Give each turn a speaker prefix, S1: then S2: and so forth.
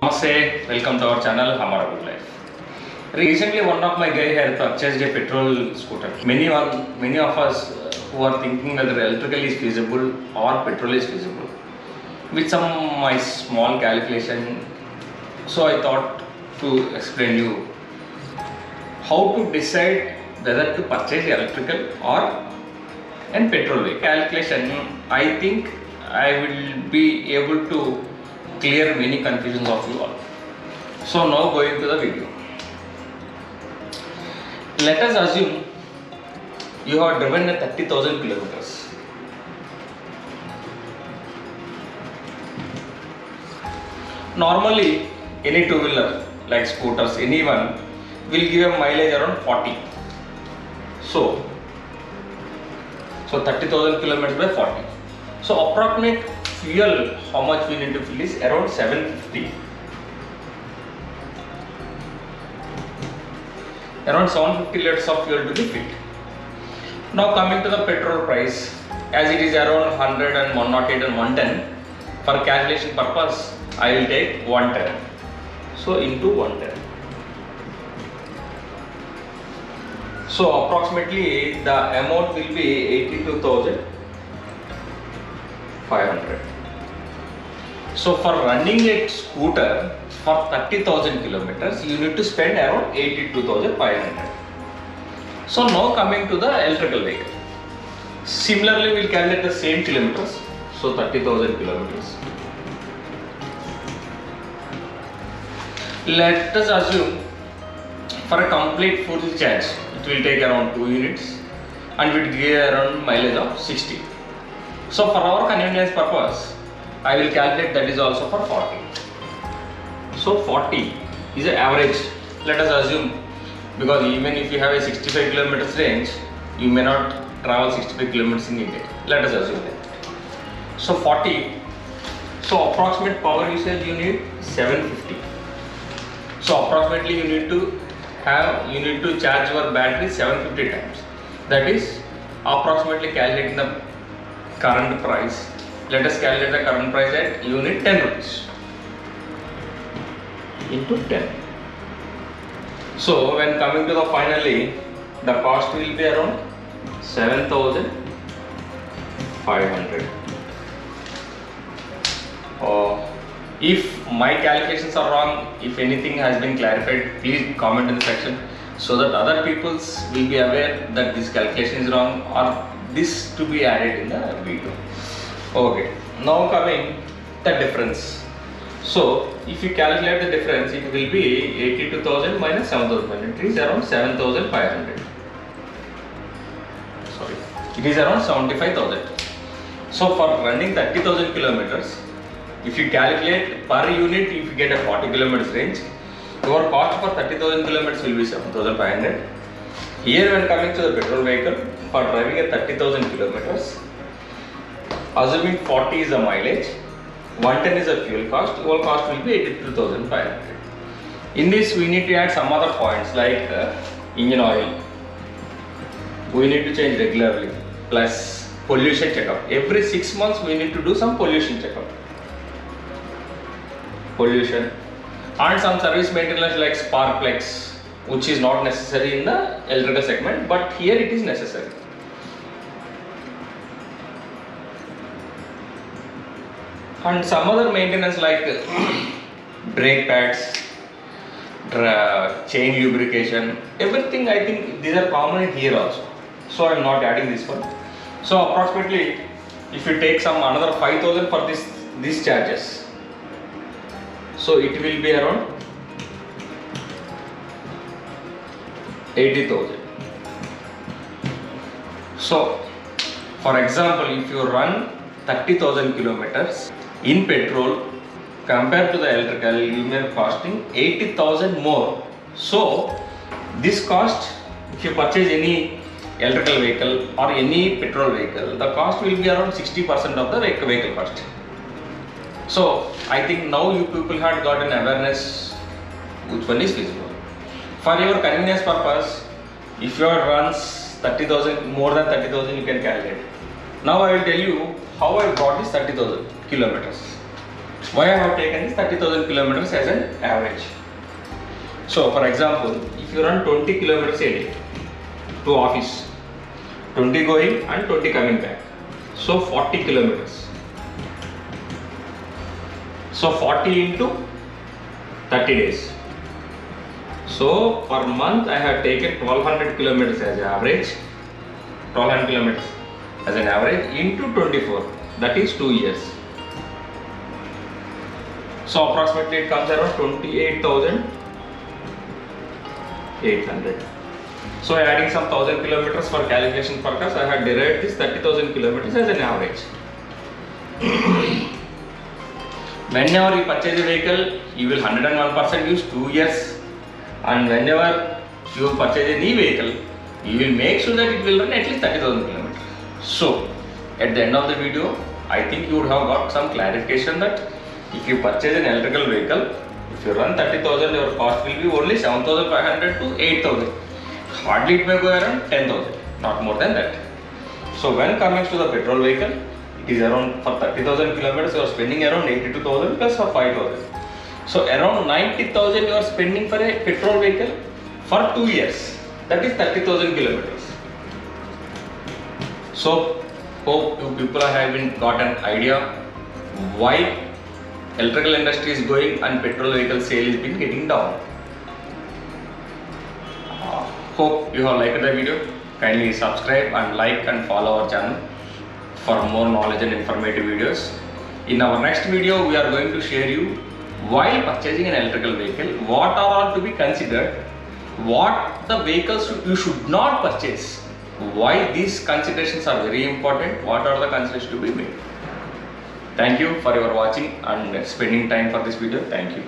S1: Namaste, welcome to our channel Hamara Good Life. Recently, one of my guy had purchased a petrol scooter. Many of us who are thinking whether electrical is feasible or petrol is feasible. With some my small calculation, so I thought to explain you how to decide whether to purchase electrical or and petrol vehicle. Calculation, I think I will be able to clear many confusions of you all. So now going to the video. Let us assume you have driven a 30,000 kilometers. Normally, any two-wheeler like scooters, anyone will give a mileage around 40. So 30,000 kilometers by 40. So approximate fuel, how much we need to fill is around 750. Around 750 liters of fuel to be filled. Now coming to the petrol price, as it is around 100 and 108 and 110, for calculation purpose, I will take 110. So into 110. So approximately the amount will be 82,500. So for running a scooter for 30,000 kilometers, you need to spend around 82,500. So now coming to the electrical vehicle. Similarly, we will calculate the same kilometers. So 30,000 kilometers. Let us assume for a complete full charge, it will take around 2 units and will give around mileage of 60. So for our convenience purpose, I will calculate that is also for 40. So 40 is an average. Let us assume, because even if you have a 65 kilometers range, you may not travel 65 kilometers in a day. Let us assume that. So 40. So approximate power usage you need 750. So approximately you need to charge your battery 750 times. That is approximately calculating the current price. Let us calculate the current price at unit 10 rupees into 10. So when coming to the finally, the cost will be around 7,500. If my calculations are wrong, if anything has been clarified, please comment in the section so that other peoples will be aware that this calculation is wrong or this to be added in the video. Okay, now coming the difference. So if you calculate the difference, it will be 82,000 minus 7,500. It is around 7,500. Sorry, it is around 75,000. So for running 30,000 kilometers, if you calculate per unit, if you get a 40 kilometers range, your cost for 30,000 kilometers will be 7,500. Here when coming to the petrol vehicle, for driving a 30,000 kilometers, assuming 40 is the mileage, 110 is the fuel cost, your cost will be 82,500. In this we need to add some other points like engine oil, we need to change regularly, plus pollution checkup. Every 6 months we need to do some pollution checkup. Pollution and some service maintenance like spark plugs, which is not necessary in the electrical segment, but here it is necessary. And some other maintenance like brake pads, chain lubrication, everything. I think these are common here also. So I am not adding this one. So approximately, if you take some another 5,000 for these charges, so it will be around 80,000. So for example, if you run 30,000 kilometers in petrol compared to the electrical, you may be costing 80,000 more. So this cost, if you purchase any electrical vehicle or any petrol vehicle, the cost will be around 60% of the vehicle cost. So I think now you people had got an awareness which one is feasible. For your convenience purpose, if your runs 30,000, more than 30,000 you can calculate. Now I will tell you how I got this 30,000 kilometers. Why I have taken this 30,000 kilometers as an average. So for example, if you run 20 kilometers a day to office, 20 going and 20 coming back, so 40 kilometers. So 40 into 30 days. So per month I have taken 1200 kilometers as an average, 1200 kilometers as an average into 24, that is 2 years. So approximately it comes around 28,800. So adding some 1000 kilometers for calculation purpose, I have derived this 30,000 kilometers as an average. Whenever you purchase a vehicle, you will 101% use 2 years, and whenever you purchase a new vehicle, you will make sure that it will run at least 30,000 kilometers. So at the end of the video, I think you would have got some clarification that if you purchase an electrical vehicle, if you run 30,000, your cost will be only 7,500 to 8,000. Hardly it may go around 10,000, not more than that. So when coming to the petrol vehicle, it is around for 30,000 kilometers you are spending around 82,000 plus for 5,000. So around 90,000 you are spending for a petrol vehicle for 2 years. That is 30,000 kilometers. So hope you people have got an idea why electrical industry is going and petrol vehicle sale is been getting down. Hope you have liked the video. Kindly subscribe and like and follow our channel for more knowledge and informative videos. In our next video, we are going to share you while purchasing an electrical vehicle, what are all to be considered, what the vehicles you should not purchase, why these considerations are very important, what are the considerations to be made. Thank you for your watching and spending time for this video. Thank you.